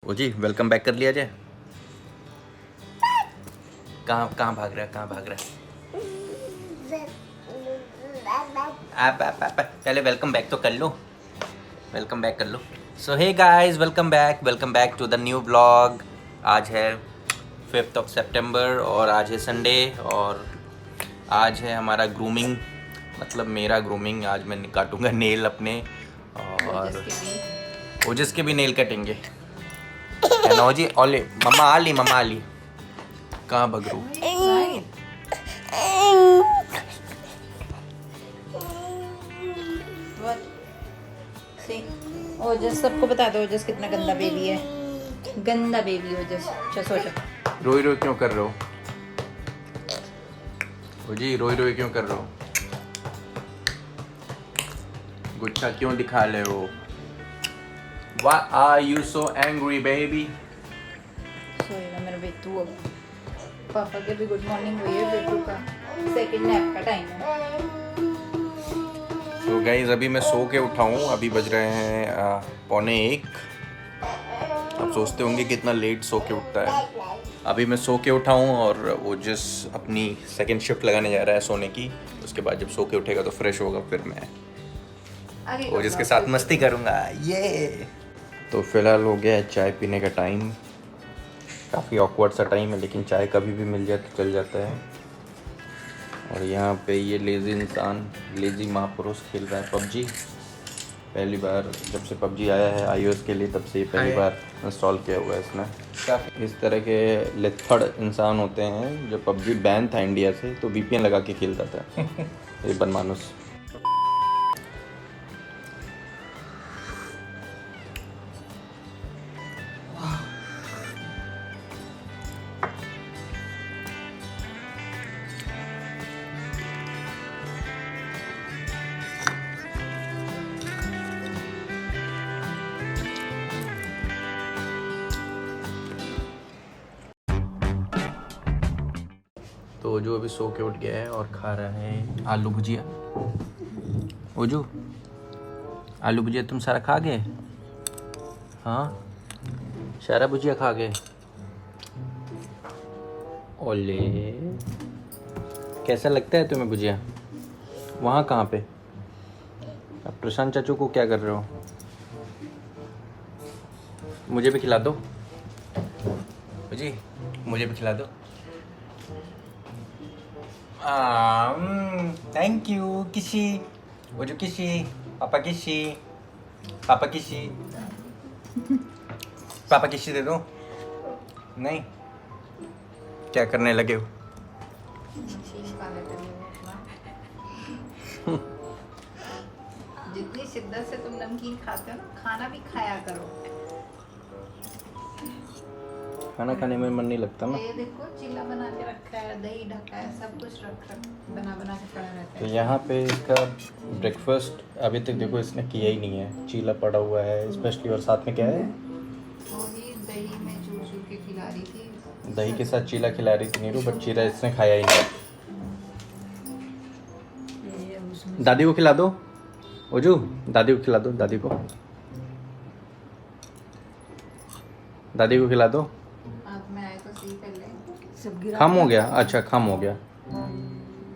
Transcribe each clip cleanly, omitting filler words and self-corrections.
ओ जी welcome back कर लिया जाए। कहाँ कहाँ भाग रहा है, कहाँ भाग रहा है? आप पहले वेलकम बैक तो कर लो, वेलकम बैक कर लो। So hey guys, welcome back to the new blog. आज है 5 सितंबर और आज है संडे और आज है हमारा ग्रूमिंग, मतलब मेरा ग्रूमिंग। आज मैं काटूंगा नेल अपने और ओजस के भी नेल कटेंगे। है ना जी? ओले मम्मा आ ली कहाँ बगरू? ओजस सबको बता दो ओजस कितना गंदा बेबी है, गंदा बेबी ओजस। चलो सोचो। रोई रोई क्यों कर रहे हो? ओ जी रोई रोई क्यों कर रहे हो? गुच्छा क्यों दिखा रहे हो? Why are you so angry baby? सोएगा मेरा बेटू अब। पापा के भी गुड मॉर्निंग हुई है, बेटू का सेकंड नैप का टाइम है। तो गाइस अभी मैं सो के उठा हूँ, अभी बज रहे हैं 12:45। आप सोचते होंगे कितना लेट सो के उठता है। अभी मैं सो के उठा हूँ और वो जिस अपनी सेकंड शिफ्ट लगाने जा रहा है सोने की। उसके बाद जब सो के उठेगा तो फ्रेश होगा, फिर मैं वो जिसके साथ मस्ती करूँगा ये। तो फिलहाल हो गया है चाय पीने का टाइम। काफ़ी ऑकवर्ड सा टाइम है लेकिन चाय कभी भी मिल जाए तो चल जाता है। और यहाँ पे ये लेज़ी इंसान, लेज़ी महापुरुष खेल रहा है पबजी। पहली बार जब से पबजी आया है iOS के लिए तब से ये पहली बार इंस्टॉल किया हुआ है इसने। इस तरह के लिथड़ इंसान होते हैं। जब पबजी बैन था इंडिया से तो VPN लगा के खेलता था ये बनमानुस। तो जो अभी सो के उठ गया है और खा रहा है आलू भुजिया। ओजू आलू भुजिया तुम सारा खा गए? हाँ सारा भुजिया खा गए। ओले कैसा लगता है तुम्हें भुजिया? वहाँ कहाँ पे? अब प्रशांत चाचू को क्या कर रहे हो? मुझे भी खिला दो जी, मुझे भी खिला दो। थैंक यू किसी। वो जो किसी पापा किसी, पापा किसी, पापा किसी दे दो। नहीं क्या करने लगे हो? जितनी शिद्दत से तुम नमकीन खाते हो ना, खाना भी खाया करो। खाना खाने में मन नहीं लगता ना। ये देखो चीला बना के रखा है, दही ढका है, सब कुछ रखा बना बना के पड़ा रहता तो है। यहाँ पे इसका ब्रेकफास्ट अभी तक देखो इसने किया ही नहीं है। चीला पड़ा हुआ है स्पेशली, और साथ में क्या है? वही दही में चूर चूर के खिला रही थी। दही के साथ चीला खिला रही थी नीरू, बट चीला इसने खाया ही नहीं। ये उसमें दादी को खिला दो ओजू, दादी को खिला दो, दादी को, दादी को खिला दो। हाथ में आए तो सही पहले सब गिरा खम हो गया? अच्छा खम हो गया।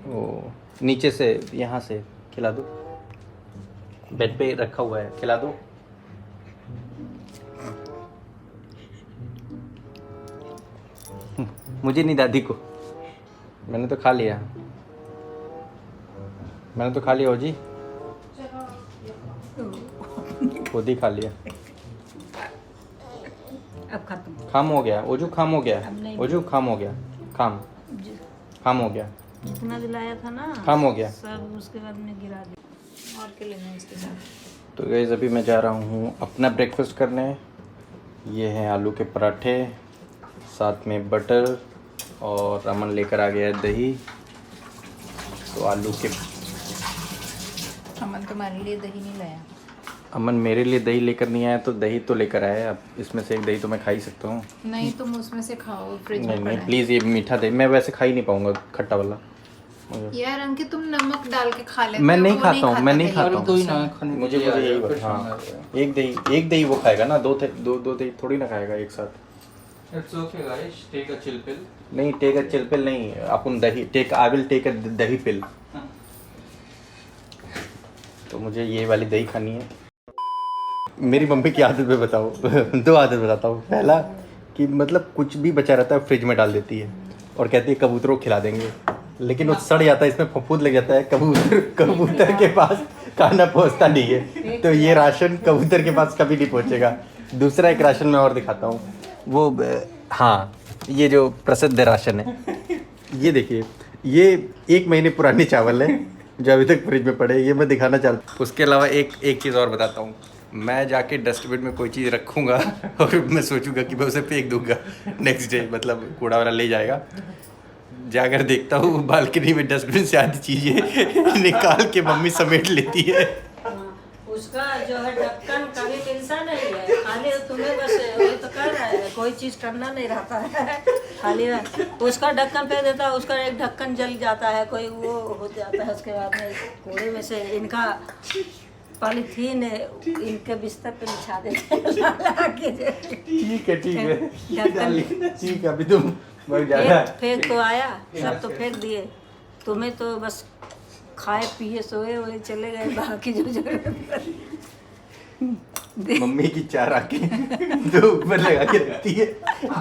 ओ नीचे से यहाँ से खिला दो, बेड पे रखा हुआ है, खिला दो। मुझे नहीं, दादी को। मैंने तो खा लिया, मैंने तो खा लिया हो जी, खुद ही खा लिया। अब खत्म। खाम हो गया ओजू, खाम हो गया अब नहीं। ओजू, खाम हो गया, खाम खाम हो गया, जितना दिलाया था ना खाम हो गया। सब उसके बाद में गिरा दिया। और क्या लेना है इसके साथ? तो गाइस अभी मैं जा रहा हूँ अपना ब्रेकफास्ट करने। ये हैं आलू के पराठे, साथ में बटर, और अमन लेकर आ गया है दही। तो आलू के, अमन तुम्हारे लिए दही नहीं लाया। अमन मेरे लिए दही लेकर नहीं आया तो दही तो लेकर आया है। अब इसमें से एक दही तो मैं खा ही सकता हूँ। नहीं तुम उसमें से खाओ, फ्रिज नहीं में नहीं पड़ा है। प्लीज़, ये मीठा दही मैं वैसे खा ही नहीं पाऊँगा, खट्टा वाला। यार अंकित तुम नमक डाल के खा लेते मैं हो, नहीं वो खाता हूँ, मैं नहीं दही। खाता हूँ। दो ही ना खाने मुझे के लिए यही आया, फिर हाँ खाना है। एक दही वो खाएगा ना, दो दही थोड़ी ना खाएगा एक साथ। It's okay guys, take a chill pill. नहीं टेक अ चिल पिल नहीं, अपन दही take, I will take a दही पिल। तो मुझे ये वाली दही खानी है। मेरी मम्मी की आदत पे बताओ। दो आदत बताता हूँ। पहला कि मतलब कुछ भी बचा रहता है फ्रिज में डाल देती है और कहती है कबूतरों को खिला देंगे, लेकिन वो सड़ जाता है, इसमें फफूंद लग जाता है, कबूतर के पास खाना पहुंचता नहीं है, तो ये राशन कबूतर के पास कभी नहीं पहुंचेगा। दूसरा एक राशन मैं और दिखाता हूँ, वो हाँ ये जो प्रसिद्ध राशन है, ये देखिए, ये 1 महीने पुराने चावल है जो अभी तक फ्रिज में पड़े, ये मैं दिखाना चाहता हूँ। उसके अलावा एक चीज़ और बताता हूँ, मैं जाके डस्टबिन में कोई चीज़ रखूँगा और मैं सोचूंगा कि मैं उसे फेंक दूंगा नेक्स्ट डे, मतलब कूड़ा वाला ले जाएगा, जाकर देखता हूँ बालकनी में डस्टबिन से आधी चीज़ें निकाल के मम्मी समेट लेती है। उसका जो है ढक्कन कभी मिलता नहीं है, खाली तुम्हें बस ये तो कर रहा है, कोई चीज करना नहीं रहता है, खाली उसका ढक्कन फेंक देता है, उसका एक ढक्कन जल जाता है, कोई वो हो जाता है, उसके बाद में कूड़े में से इनका पॉलीथीन इनके बिस्तर पे बिछा देते हैं। ठीक है ढक्कन ठीक है, अभी तुम बहुत ज़्यादा फेंक तो आया, सब तो फेंक दिए, तुम्हें तो बस खाए पिए सोए वही चले गए, बाकी जो जरूरत मम्मी की 4 आंखें दो ऊपर लगा के रखती है,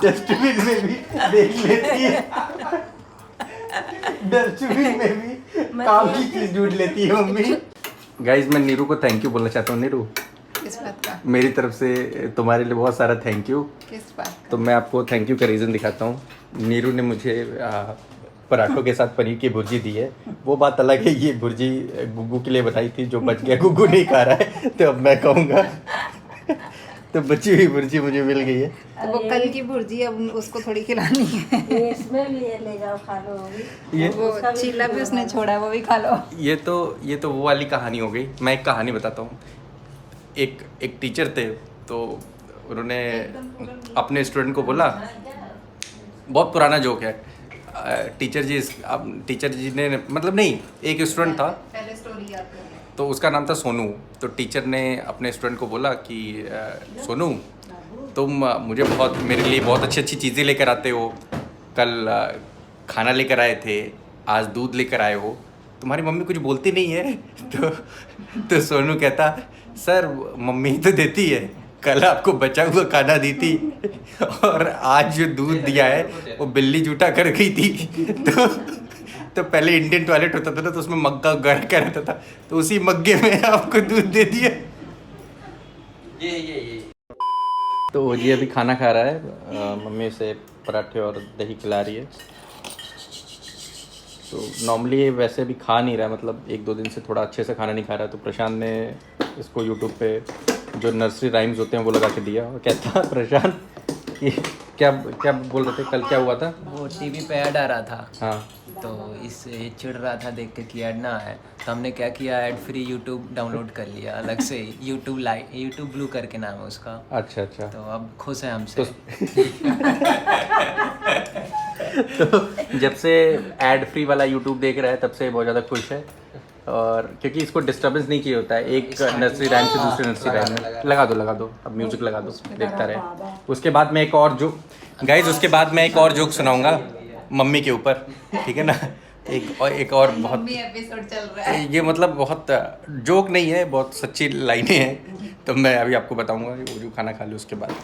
डस्टबिन में भी देख लेती है, डस्टबिन में भी काम की चीज ढूंढ लेती है मम्मी। गाइज मैं नीरू को थैंक यू बोलना चाहता हूँ। नीरू, किस बात का? मेरी तरफ से तुम्हारे लिए बहुत सारा थैंक यू। किस बात का? तो मैं आपको थैंक यू का रीज़न दिखाता हूँ। नीरू ने मुझे पराठों के साथ पनीर की भुर्जी दी है। वो बात अलग है, ये भुर्जी गुग्गू के लिए बनाई थी जो बच गया, गुग्गू नहीं खा रहा है तो अब मैं खाऊंगा। तो बची हुई भुर्जी मुझे मिल गई है। वो कल की भुर्जी अब उसको थोड़ी खिलानी है। ये इसमें भी ये ले जाओ खा लो, ये वो चीला भी उसने छोड़ा है, वो भी खा लो। ये तो वो वाली कहानी हो गई। मैं एक कहानी बताता हूँ। एक टीचर थे, तो उन्होंने अपने स्टूडेंट को बोला, बहुत पुराना जोक है, टीचर जी ने मतलब नहीं, एक स्टूडेंट था, पहले स्टोरी याद कर। तो उसका नाम था सोनू। तो टीचर ने अपने स्टूडेंट को बोला कि सोनू, तुम मुझे मेरे लिए बहुत अच्छी अच्छी चीज़ें लेकर आते हो, कल खाना लेकर आए थे, आज दूध लेकर आए हो, तुम्हारी मम्मी कुछ बोलती नहीं है? तो सोनू कहता, सर मम्मी तो देती है, कल आपको बचा हुआ खाना दी थी और आज जो दूध दिया है वो बिल्ली जूठा कर गई थी। तो पहले इंडियन टॉयलेट होता था ना, तो उसमें मग्गा गर्म कर रहता था, तो उसी मग्गे में आपको दूध दे दिया। ये तो ये अभी खाना खा रहा है, मम्मी से पराठे और दही खिला रही है। तो नॉर्मली ये वैसे भी खा नहीं रहा है, मतलब 1-2 दिन से थोड़ा अच्छे से खाना नहीं खा रहा है। तो प्रशांत ने इसको यूट्यूब पे जो नर्सरी राइम्स होते हैं वो लगा के दिया और कहता, प्रशांत कि क्या बोल रहे थे, कल क्या हुआ था? वो टीवी पे ऐड आ रहा था, हाँ, तो इससे चिढ़ रहा था देख के कि ऐड ना आए, तो हमने क्या किया, ऐड फ्री यूट्यूब डाउनलोड कर लिया अलग से, यूट्यूब ब्लू करके नाम है उसका। अच्छा। तो अब खुश है हमसे। तो जब से एड फ्री वाला यूट्यूब देख रहा है तब से बहुत ज़्यादा खुश है, और क्योंकि इसको डिस्टर्बेंस नहीं चाहिए होता है, एक नर्सरी राइम से दूसरे नर्सरी राइम में लगा दो, अब म्यूजिक लगा दो, देखता रहे। उसके बाद मैं एक और जोक सुनाऊंगा मम्मी के ऊपर, ठीक है ना? एक और बहुत मम्मी एपिसोड चल रहा है। ये मतलब बहुत जोक नहीं है, बहुत सच्ची लाइनें हैं, तो मैं अभी आपको बताऊंगा वो जो खाना खा ली उसके बाद।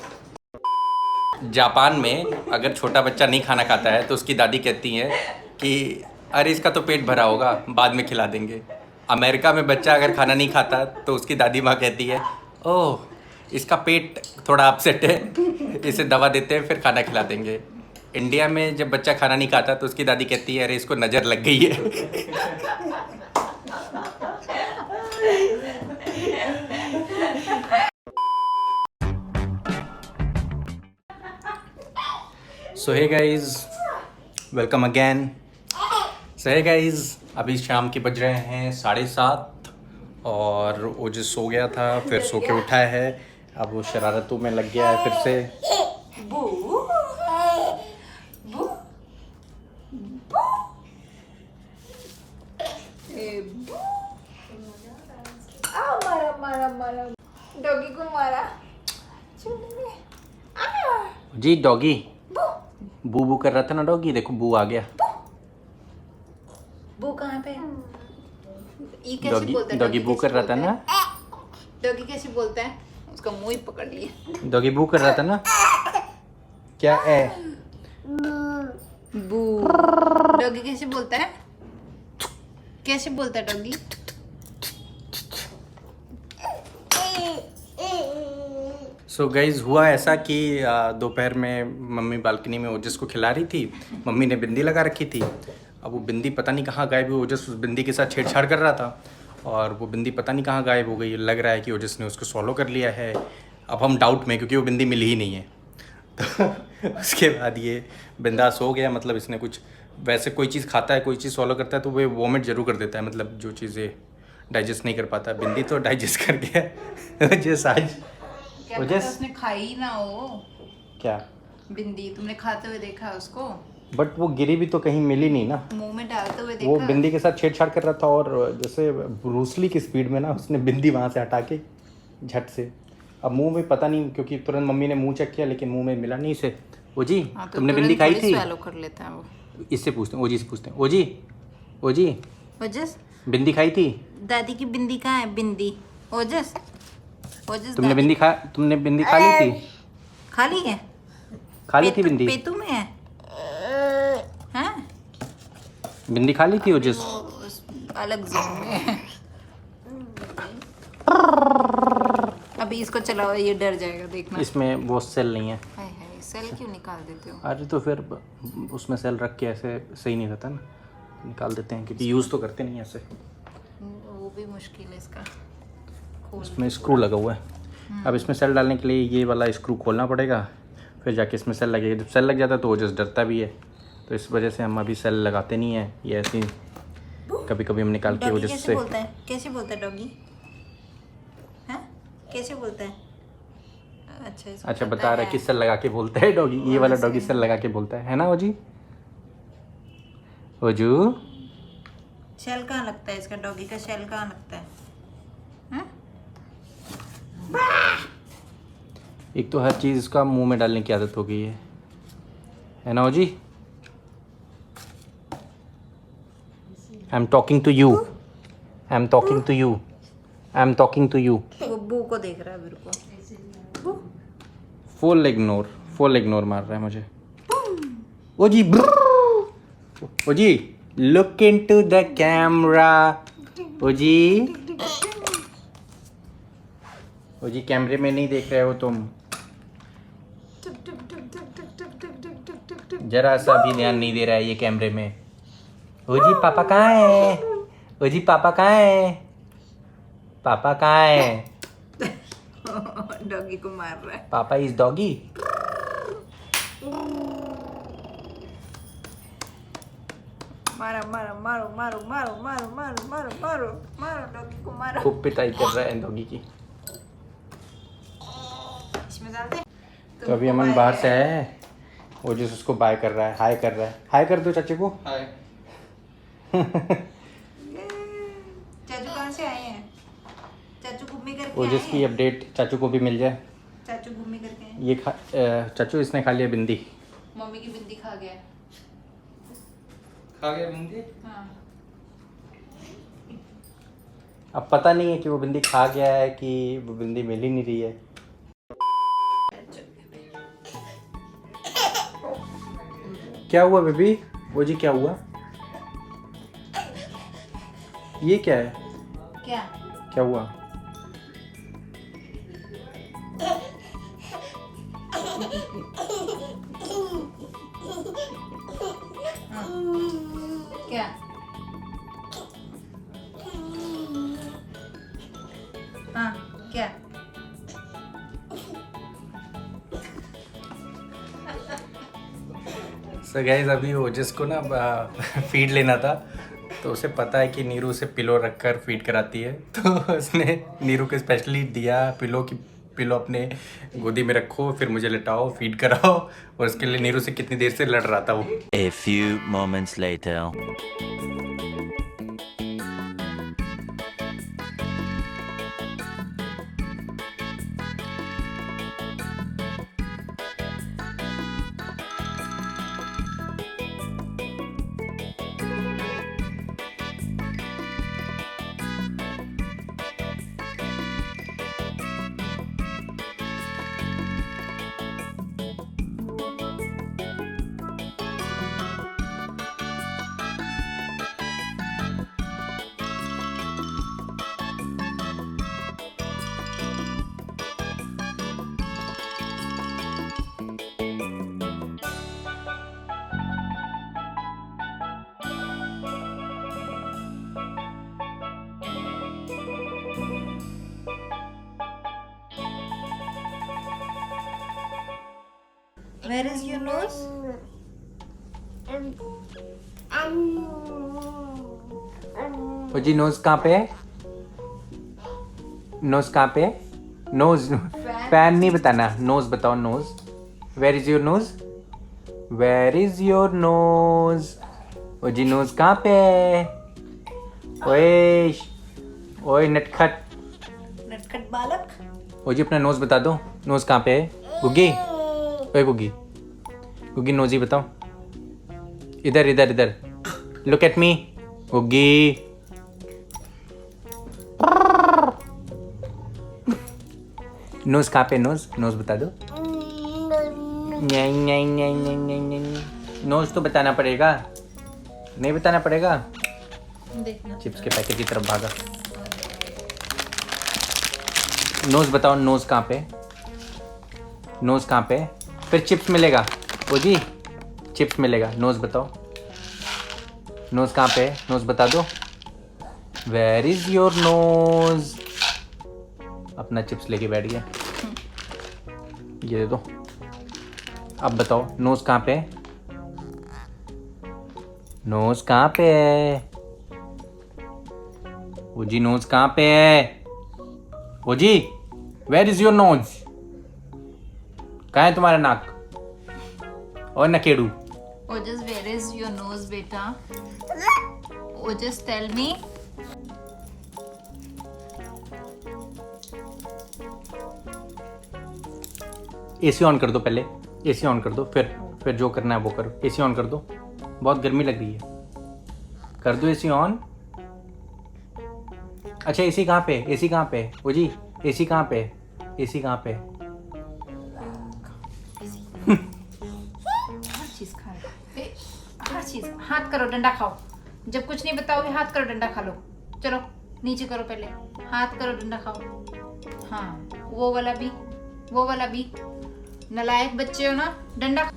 जापान में अगर छोटा बच्चा नहीं खाना खाता है तो उसकी दादी कहती हैं कि अरे इसका तो पेट भरा होगा, बाद में खिला देंगे। अमेरिका में बच्चा अगर खाना नहीं खाता तो उसकी दादी माँ कहती है, ओह इसका पेट थोड़ा अपसेट है, इसे दवा देते हैं फिर खाना खिला देंगे। इंडिया में जब बच्चा खाना नहीं खाता तो उसकी दादी कहती है, अरे इसको नज़र लग गई है। सो हे गाइज, वेलकम अगेन। सो हे गाइज, अभी शाम के बज रहे हैं 7:30 और वो जो सो गया था फिर सो के उठा है, अब वो शरारतों में लग गया है फिर से। जी डॉगी बू बू कर रहा था ना डॉगी, देखो बू आ गया। वो कहाँ पे है? ये कैसे डॉगी बोलता है? डॉगी बू कर रहा था ना, डॉगी कैसे बोलता है? उसका मुंह ही पकड़ लिया। डॉगी बू कर रहा था ना। क्या है? बू। डॉगी कैसे बोलता है? कैसे बोलता है डॉगी? सो गाइज हुआ ऐसा कि दोपहर में मम्मी बालकनी में ओजस को खिला रही थी। मम्मी ने बिंदी लगा रखी थी। अब वो बिंदी पता नहीं कहाँ गायब हुई। ओजस उस बिंदी के साथ छेड़छाड़ कर रहा था और वो बिंदी पता नहीं कहाँ गायब हो गई। लग रहा है कि ओजस ने उसको सॉलो कर लिया है। अब हम डाउट में, क्योंकि वो बिंदी मिली ही नहीं है। तो उसके बाद ये बिंदास हो गया। मतलब इसने कुछ, वैसे कोई चीज़ खाता है, कोई चीज़ सॉलो करता है तो वो वॉमिट जरूर कर देता है। मतलब जो चीज़ें डाइजेस्ट नहीं कर पाता, बिंदी तो डाइजेस्ट कर गया। जैसे आज क्या पता उसने खाई ना हो क्या बिंदी। तुमने खाते हुए देखा उसको? बट वो गिरी भी तो कहीं मिली नहीं ना। मुंह में डालते हुए वो देखा? बिंदी के साथ छेड़छाड़ कर रहा था और जैसे ब्रूसली की स्पीड में ना उसने बिंदी वहाँ से हटा के झट से। अब मुंह में पता नहीं, क्योंकि तुरंत मम्मी ने मुंह चेक किया लेकिन मुंह में मिला नहीं इसे। ओजी हाँ, तो तुमने बिंदी खाई थी? swallow कर लेता है वो। इससे पूछते हैं, ओजी से पूछते हैं। ओजी ओजी ओजस, बिंदी खाई थी? दादी की बिंदी कहाँ है? बिंदी। ओजस, ओजस तुमने दादी- तुमने बिंदी खा ली थी? खाली है? खा ली थी बिंदी? पेटू में है? हाँ? बिंदी खा ली थी ओजस? वो उस अलग जोन में है। अभी इसको चलाओ, ये डर जाएगा, देखना। इसमें वो सेल नहीं है। हाय हाय, सेल क्यों निकाल देते हो? अरे तो फिर उसमें सेल रख के ऐसे सही नहीं रहता ना, निकाल देते हैं क्योंकि यूज़ तो करते नहीं ऐसे। वो भी मुश्किल है इसका खोल। इसमें स्क्रू लगा हुआ है। अब इसमें सेल डालने के लिए ये वाला स्क्रू खोलना पड़ेगा, फिर जाके इसमें सेल लगेगा। जब सेल लग जाता है तो वो जस्ट डरता भी है, तो इस वजह से हम अभी सेल लगाते नहीं हैं। ये ऐसे ही कभी कभी हम निकाल के डॉगी वजह कैसे से। बोलता है? कैसे बोलता है डॉगी? हाँ, कैसे बोलता है? अच्छा, इसको अच्छा पता बता रहा है कि सेल लगा के बोलता है डॉगी। ये वाला डॉगी सेल लगा के बोलता है ना ओजी? ओजू शेल कहाँ लगता है इसका? डॉगी का शेल कहाँ लगता है? हाँ? एक तो हर चीज़ इसका मुंह में डालने की आदत हो गई है ना ओजी? I am talking to you, I am talking to you, I am talking to you. वो बू को देख रहा है मेरे को। बू। फुल इग्नोर मार रहा है मुझे। ओजी ओजी लुक इनटू द कैमरा। ओजी ओजी कैमरे में नहीं देख रहे हो तुम, जरा सा भी ध्यान नहीं दे रहा है ये कैमरे में। ओजी पापा कहाँ है? ओजी पापा कहाँ है? पापा कहाँ है? डॉगी को मार रहा है। पापा इज डॉगी। मारो मारो मारो मारो मारो मारो मारो मारो मारो मारो डॉगी को मारो। खूब पिटाई कर रहा है डॉगी की। इसमें डाल दे। तो अभी अमन बाहर से आया है, वो जिस उसको बाय कर रहा है, हाय कर रहा है। हाय कर दो चाची को। हाय। चाचू कहाँ से आए हैं? चाचू घूमने करके वो आए जिसकी हैं? अपडेट चाचू को भी मिल जाए। चाचू घूमने करके आए हैं। ये चाचू इसने खा लिया बिंदी। मम्मी की बिंदी खा गया। खा गया बिंदी? हाँ। अब पता नहीं है कि वो बिंदी खा गया है कि वो बिंदी मिल ही नहीं रही है। क्या हुआ बेबी? वो जी क्या हुआ? ये क्या है? क्या? क्या हुआ? क्या? हाँ, क्या? सो गाइस अभी ओजस को ना फीड लेना था, तो उसे पता है कि नीरू उसे पिलो रखकर फीड कराती है, तो उसने नीरू को स्पेशली दिया पिलो अपने गोदी में रखो, फिर मुझे लेटाओ, फीड कराओ। और उसके लिए नीरू से कितनी देर से लड़ रहा था वो। A few moments later. Where is your nose? ओ जी नोज कहाँ पे है? नोज कहाँ पे है? नोज फैन नहीं बताना, नोज बताओ nose. Where is your nose? Where is your nose? ओ जी नोज कहाँ पे है? ओए ओए नटखट. नटखट बालक. ओ जी अपना नोज बता दो. नोज कहाँ पे है? गुग्गी. ओए गुग्गी. गुग्गी नोज ही बताओ. इधर इधर इधर. Look at me. Guggi. Nose कहाँ पे? नोज नोज बता दो. नहीं नहीं नहीं नहीं नहीं नहीं. नोज तो बताना पड़ेगा. नहीं बताना पड़ेगा. देखना. चिप्स के पैकेट की तरफ भागा. नोज बताओ. नोज कहाँ पे? नोज कहाँ पे? फिर चिप्स मिलेगा. ओ जी चिप्स मिलेगा. नोज बताओ. नोज कहाँ पे? नोज बता दो. Where is your nose? अपना चिप्स लेके बैठ गया. ये दे दो. अब बताओ नोज कहाँ पे? नोज कहाँ पे है? ओ जी नोज कहाँ पे है? ओ जी वेयर इज योर नोज? कहाँ है तुम्हारा नाक? और नकेड़ू. Ojas, where is your nose, beta? Ojas, tell me. AC on कर दो पहले. एसी ऑन कर दो. फिर जो करना है वो करो. एसी ऑन कर दो. बहुत गर्मी लग रही है. कर दो एसी ऑन. अच्छा एसी कहाँ पे? एसी कहाँ पे? ओ जी एसी कहाँ पे? एसी कहाँ पे? हर चीज खा रहे. हर चीज. हाथ करो डंडा खाओ. जब कुछ नहीं बताओगे हाथ करो डंडा खा लो. चलो नीचे करो पहले. हाथ करो डंडा खाओ. हाँ वो वाला भी. वो वाला भी. नालायक बच्चे हो ना. डंडा.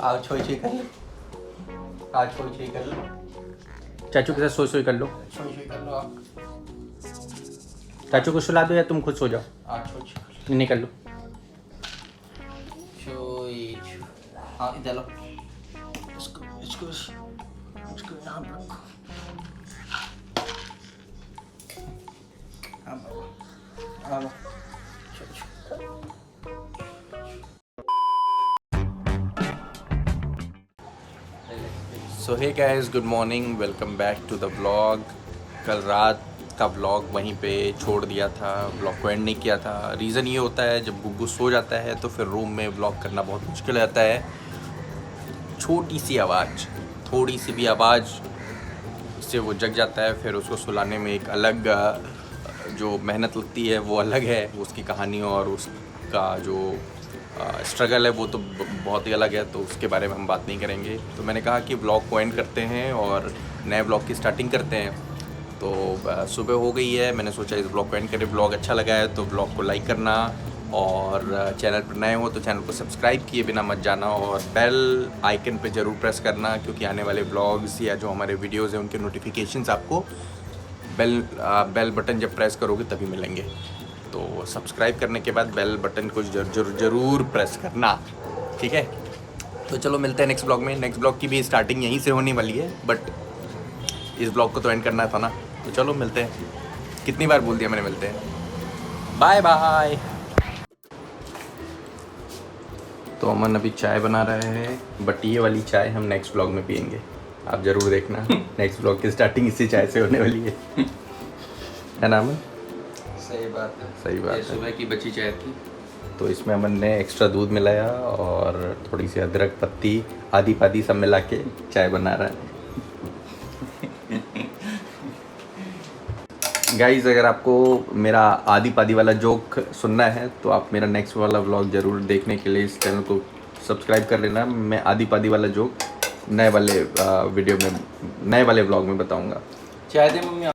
आओ छोई छोई कर लो. आओ छोई छोई कर लो. चाचू के साथ सोई सोई कर लो. छोई छोई कर लो आप. चाचू को सुला दो या तुम खुद सो जाओ. आओ छोई छोई. नहीं कर लो. छोई छोई. हाँ इधर लो. इसको यहाँ पे रखो. हाँ बाबा. आओ. छोई छोई. So hey guys good morning. Welcome back to the vlog. कल रात का व्लॉग वहीं पे छोड़ दिया था. व्लॉग को एंड नहीं किया था. रीज़न ये होता है जब गुग्गू सो जाता है तो फिर रूम में व्लॉग करना बहुत मुश्किल रहता है. छोटी सी आवाज़, थोड़ी सी भी आवाज़ से वो जग जाता है. फिर उसको सुलाने में एक अलग जो मेहनत लगती है वो अलग है. उसकी कहानी और उसका जो स्ट्रगल है वो तो बहुत ही अलग है. तो उसके बारे में हम बात नहीं करेंगे. तो मैंने कहा कि व्लॉग को एंड करते हैं और नए व्लॉग की स्टार्टिंग करते हैं. तो सुबह हो गई है. मैंने सोचा इस व्लॉग को एंड करें. व्लॉग अच्छा लगा है तो व्लॉग को लाइक करना और चैनल पर नए हो तो चैनल को सब्सक्राइब किए बिना मत जाना और बेल आइकन पे ज़रूर प्रेस करना क्योंकि आने वाले व्लॉग्स या जो हमारे वीडियोज़ हैं उनके नोटिफिकेशंस आपको बेल बटन जब प्रेस करोगे तभी मिलेंगे. तो सब्सक्राइब करने के बाद बेल बटन को ज़रूर प्रेस करना. ठीक है. तो चलो मिलते हैं नेक्स्ट ब्लॉग में. नेक्स्ट ब्लॉग की भी स्टार्टिंग यहीं से होने वाली है बट इस ब्लॉग को तो एंड करना था ना. तो चलो मिलते हैं. कितनी बार बोल दिया मैंने मिलते हैं. Bye bye. तो अमन अभी चाय बना रहे हैं बट ये वाली चाय हम नेक्स्ट ब्लॉग में पियेंगे. आप ज़रूर देखना. नेक्स्ट ब्लॉग की स्टार्टिंग इसी चाय से होने वाली है ना अमन? सही बात है. सही बात ये है. सुबह की बची चाय थी. तो इसमें अमन ने एक्स्ट्रा दूध मिलाया और थोड़ी सी अदरक पत्ती आदि पादी सब मिला के चाय बना रहा है. गाइज़ अगर आपको मेरा आदि पादी वाला जोक सुनना है तो आप मेरा नेक्स्ट वाला व्लॉग ज़रूर देखने के लिए इस चैनल को सब्सक्राइब कर लेना. मैं आदि पादी वाला जोक नए वाले वीडियो में नए वाले व्लॉग में बताऊंगा. चाय दे मम्मी.